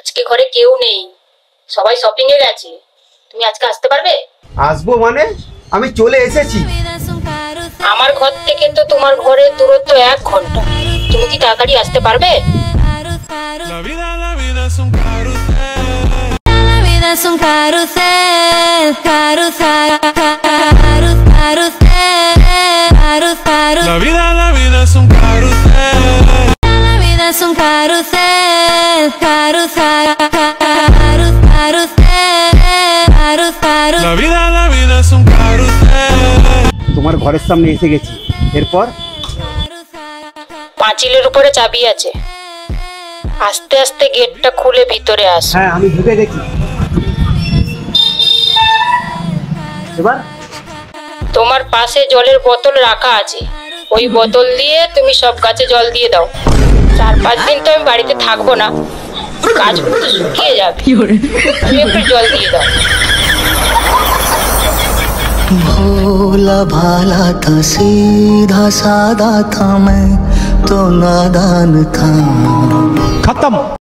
আজকে ঘরে কেউ নেই, সবাই শপিং এ গেছে। তুমি আজকে আসতে পারবে? আসবো মানে? আমি চলে এসেছি। আমার ঘর থেকে তো তোমার ঘরের দূরত্ব 1 ঘন্টা। তুমি কি তাড়াতাড়ি আসতে পারবে? তোমার ঘরের সামনে এসে গেছি। এরপর পাঁচিলের উপরে চাবি আছে, আস্তে আস্তে গেটটা খুলে ভিতরে আস। হ্যাঁ, আমি ঢুকে গেছি। এবার তোমার পাশে জলের বোতল রাখা আছে, ওই বোতল দিয়ে তুমি সব গাছে জল দিয়ে দাও। 4-5 দিন তো আমি বাড়িতে থাকবো না, গাছগুলো তো শুকিয়ে যাবে। তুমি একটু জল দিয়ে দাও। भोला भाला था, सीधा सादा था, मैं तो नादान था। खत्म।